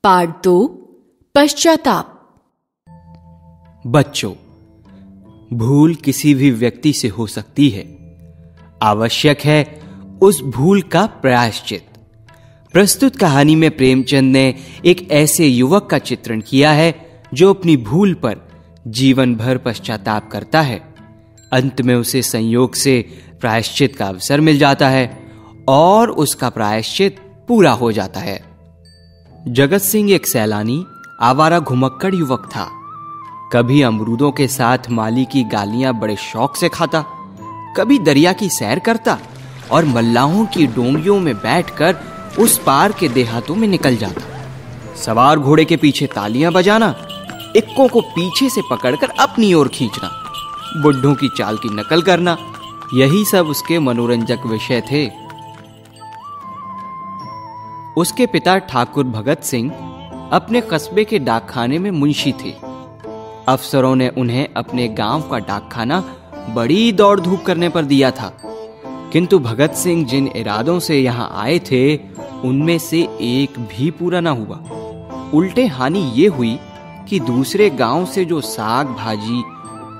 Part 2 पश्चाताप। बच्चों, भूल किसी भी व्यक्ति से हो सकती है। आवश्यक है उस भूल का प्रायश्चित। प्रस्तुत कहानी में प्रेमचंद ने एक ऐसे युवक का चित्रण किया है जो अपनी भूल पर जीवन भर पश्चाताप करता है। अंत में उसे संयोग से प्रायश्चित का अवसर मिल जाता है और उसका प्रायश्चित पूरा हो जाता है। जगत सिंह एक सैलानी, आवारा घुमक्कड़ युवक था। कभी अमरूदों के साथ माली की गालियां बड़े शौक से खाता, कभी दरिया की सैर करता और मल्लाहों की डोंगियों में बैठकर उस पार के देहातों में निकल जाता। सवार घोड़े के पीछे तालियां बजाना, इक्कों को पीछे से पकड़कर अपनी ओर खींचना, बुड्ढों की चाल की नकल करना, यही सब उसके मनोरंजक विषय थे। उसके पिता ठाकुर भगत सिंह अपने कस्बे के डाकखाने में मुंशी थे। अफसरों ने उन्हें अपने गांव का डाकखाना बड़ी दौड़ धूप करने पर दिया था, किंतु भगत सिंह जिन इरादों से यहां आए थे उनमें से एक भी पूरा ना हुआ। उल्टे हानि ये हुई कि दूसरे गांव से जो साग भाजी,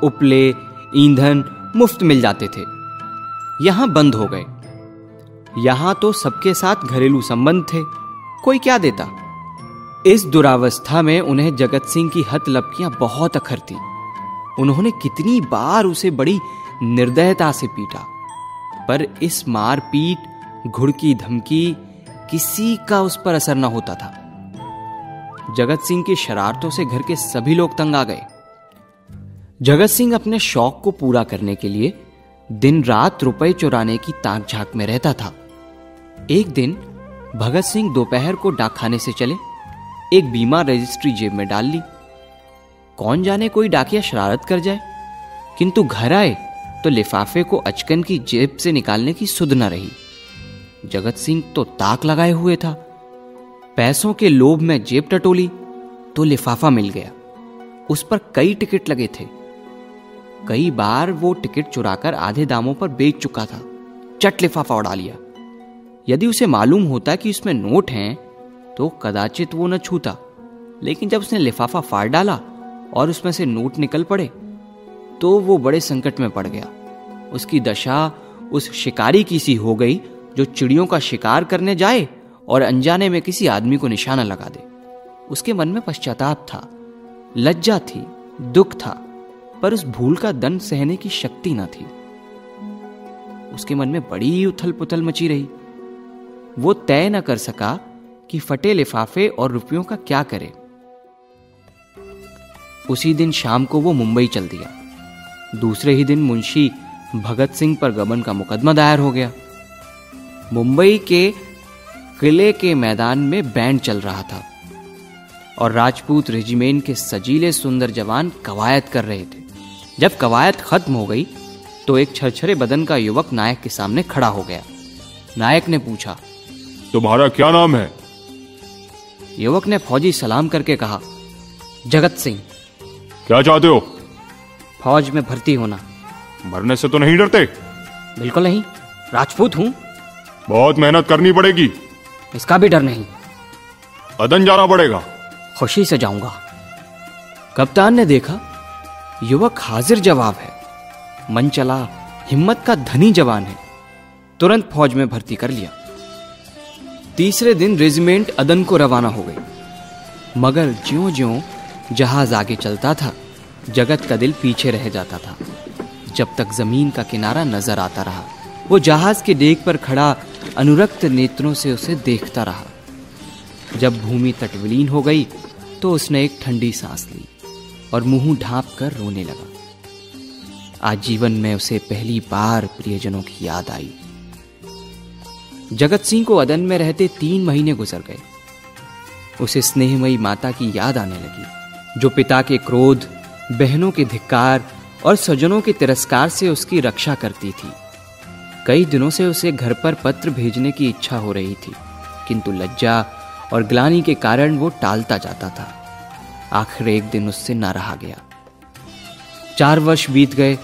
उपले, ईंधन मुफ्त मिल जाते थे, यहां बंद हो गए। यहां तो सबके साथ घरेलू संबंध थे, कोई क्या देता। इस दुरावस्था में उन्हें जगत सिंह की हतलपकियां बहुत अखरती। उन्होंने कितनी बार उसे बड़ी निर्दयता से पीटा, पर इस मार पीट, घुड़की धमकी किसी का उस पर असर न होता था। जगत सिंह की शरारतों से घर के सभी लोग तंग आ गए। जगत सिंह अपने शौक को पूरा करने के लिए दिन रात रुपए चुराने की ताक झाक में रहता था। एक दिन भगत सिंह दोपहर को डाकखाने से चले, एक बीमा रजिस्ट्री जेब में डाल ली। कौन जाने कोई डाकिया शरारत कर जाए, किंतु घर आए तो लिफाफे को अचकन की जेब से निकालने की सुध न रही। जगत सिंह तो ताक लगाए हुए था। पैसों के लोभ में जेब टटोली तो लिफाफा मिल गया। उस पर कई टिकट लगे थे। कई बार वो टिकट चुराकर आधे दामों पर बेच चुका था। चट लिफाफा उड़ा लिया। यदि उसे मालूम होता कि उसमें नोट हैं तो कदाचित वो न छूता, लेकिन जब उसने लिफाफा फाड़ डाला और उसमें से नोट निकल पड़े तो वो बड़े संकट में पड़ गया। उसकी दशा उस शिकारी की सी हो गई जो चिड़ियों का शिकार करने जाए और अनजाने में किसी आदमी को निशाना लगा दे। उसके मन में पश्चाताप था, लज्जा थी, दुख था, पर उस भूल का दंड सहने की शक्ति न थी। उसके मन में बड़ी उथल पुथल मची रही। वो तय न कर सका कि फटे लिफाफे और रुपयों का क्या करे। उसी दिन शाम को वो मुंबई चल दिया। दूसरे ही दिन मुंशी भगत सिंह पर गबन का मुकदमा दायर हो गया। मुंबई के किले के मैदान में बैंड चल रहा था और राजपूत रेजिमेंट के सजीले सुंदर जवान कवायद कर रहे थे। जब कवायद खत्म हो गई तो एक छरछरे बदन का युवक नायक के सामने खड़ा हो गया। नायक ने पूछा, तुम्हारा क्या नाम है? युवक ने फौजी सलाम करके कहा, जगत सिंह। क्या चाहते हो? फौज में भर्ती होना। मरने से तो नहीं डरते? बिल्कुल नहीं, राजपूत हूं। बहुत मेहनत करनी पड़ेगी। इसका भी डर नहीं। अदन जाना पड़ेगा। खुशी से जाऊंगा। कप्तान ने देखा युवक हाजिर जवाब है, मन चला, हिम्मत का धनी जवान है। तुरंत फौज में भर्ती कर लिया। तीसरे दिन रेजिमेंट अदन को रवाना हो गई, मगर ज्यों-ज्यों जहाज आगे चलता था जगत का दिल पीछे रह जाता था। जब तक जमीन का किनारा नजर आता रहा, वो जहाज के डेक पर खड़ा अनुरक्त नेत्रों से उसे देखता रहा। जब भूमि तटविलीन हो गई तो उसने एक ठंडी सांस ली और मुंह ढांप कर रोने लगा। आज जीवन में उसे पहली बार प्रियजनों की याद आई। जगत सिंह को अदन में रहते 3 महीने गुजर गए। उसे स्नेहमयी माता की याद आने लगी, जो पिता के क्रोध, बहनों के धिक्कार और स्वजनों के तिरस्कार से उसकी रक्षा करती थी। कई दिनों से उसे घर पर पत्र भेजने की इच्छा हो रही थी, किंतु लज्जा और ग्लानि के कारण वो टालता जाता था। आखिर एक दिन उससे ना रहा गया। 4 वर्ष बीत गए।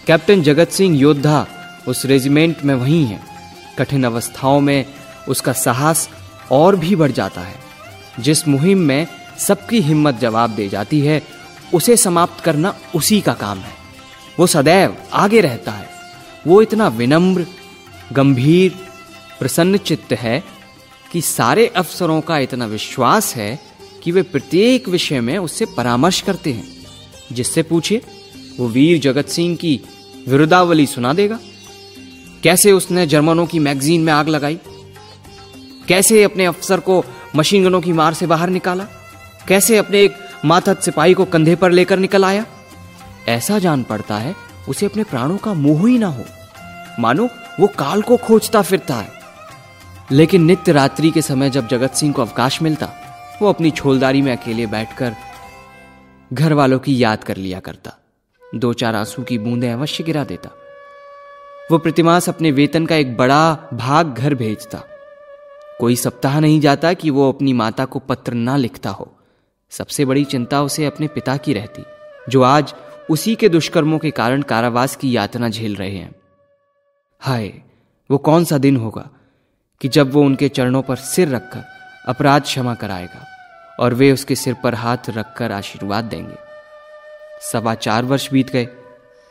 कैप्टन जगत सिंह योद्धा उस रेजिमेंट में वहीं है। कठिन अवस्थाओं में उसका साहस और भी बढ़ जाता है। जिस मुहिम में सबकी हिम्मत जवाब दे जाती है, उसे समाप्त करना उसी का काम है। वो सदैव आगे रहता है। वो इतना विनम्र, गंभीर, प्रसन्न चित्त है कि सारे अफसरों का इतना विश्वास है कि वे प्रत्येक विषय में उससे परामर्श करते हैं। जिससे पूछे वो वीर जगत सिंह की विरुदावली सुना देगा। कैसे उसने जर्मनों की मैगजीन में आग लगाई, कैसे अपने अफसर को मशीन गनों की मार से बाहर निकाला, कैसे अपने एक मातहत सिपाही को कंधे पर लेकर निकल आया। ऐसा जान पड़ता है उसे अपने प्राणों का मोह ही ना हो, मानो वो काल को खोजता फिरता है। लेकिन नित्य रात्रि के समय जब जगत सिंह को अवकाश मिलता, वो अपनी छोलदारी में अकेले बैठकर घर वालों की याद कर लिया करता। 2-4 आंसू की बूंदें अवश्य गिरा देता। वो प्रतिमास अपने वेतन का एक बड़ा भाग घर भेजता। कोई सप्ताह नहीं जाता कि वो अपनी माता को पत्र ना लिखता हो। सबसे बड़ी चिंता उसे अपने पिता की रहती, जो आज उसी के दुष्कर्मों के कारण कारावास की यातना झेल रहे हैं। हाय, वो कौन सा दिन होगा कि जब वो उनके चरणों पर सिर रखकर अपराध क्षमा कराएगा और वे उसके सिर पर हाथ रखकर आशीर्वाद देंगे। 4.25 वर्ष बीत गए।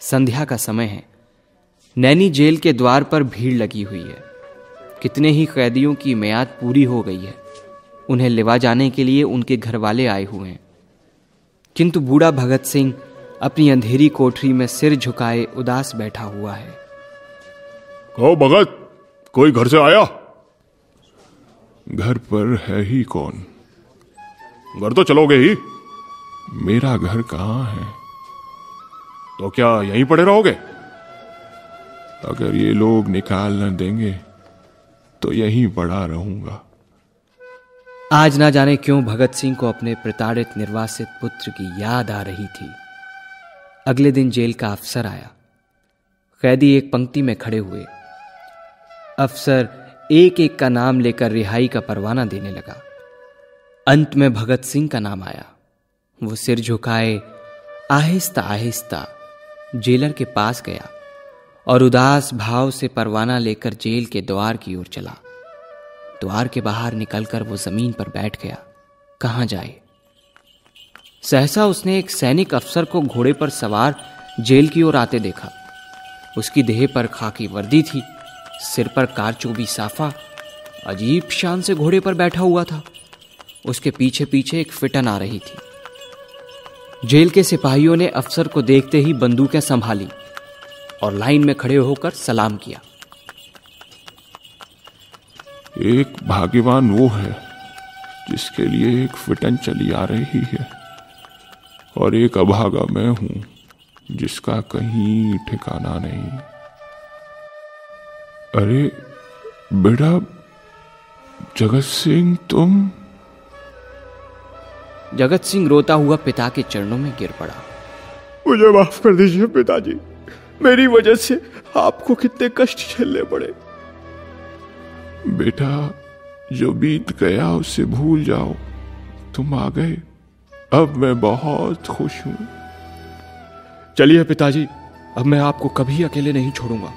संध्या का समय है। नैनी जेल के द्वार पर भीड़ लगी हुई है। कितने ही कैदियों की मियाद पूरी हो गई है। उन्हें लिवा जाने के लिए उनके घर वाले आए हुए हैं। किंतु बूढ़ा भगत सिंह अपनी अंधेरी कोठरी में सिर झुकाए उदास बैठा हुआ है। कहो भगत, कोई घर से आया? घर पर है ही कौन? घर तो चलोगे ही। मेरा घर कहाँ है? तो क्या यहीं पड़े रहोगे? अगर ये लोग निकाल न देंगे तो यहीं पड़ा रहूंगा। आज ना जाने क्यों भगत सिंह को अपने प्रताड़ित निर्वासित पुत्र की याद आ रही थी। अगले दिन जेल का अफसर आया। कैदी एक पंक्ति में खड़े हुए। अफसर एक एक का नाम लेकर रिहाई का परवाना देने लगा। अंत में भगत सिंह का नाम आया। वो सिर झुकाए आहिस्ता आहिस्ता जेलर के पास गया और उदास भाव से परवाना लेकर जेल के द्वार की ओर चला। द्वार के बाहर निकलकर वो जमीन पर बैठ गया। कहां जाए? सहसा उसने एक सैनिक अफसर को घोड़े पर सवार जेल की ओर आते देखा। उसकी देह पर खाकी वर्दी थी, सिर पर कारचोबी साफा, अजीब शान से घोड़े पर बैठा हुआ था। उसके पीछे पीछे एक फिटन आ रही थी। जेल के सिपाहियों ने अफसर को देखते ही बंदूकें संभाली और लाइन में खड़े होकर सलाम किया। एक भाग्यवान वो है जिसके लिए एक फिटन चली आ रही है, और एक अभागा मैं हूं जिसका कहीं ठिकाना नहीं। अरे बेटा जगत सिंह, तुम? जगत सिंह रोता हुआ पिता के चरणों में गिर पड़ा। मुझे माफ कर दीजिए पिताजी, मेरी वजह से आपको कितने कष्ट झेलने पड़े। बेटा, जो बीत गया उसे भूल जाओ। तुम आ गए, अब मैं बहुत खुश हूं। चलिए पिताजी, अब मैं आपको कभी अकेले नहीं छोड़ूंगा।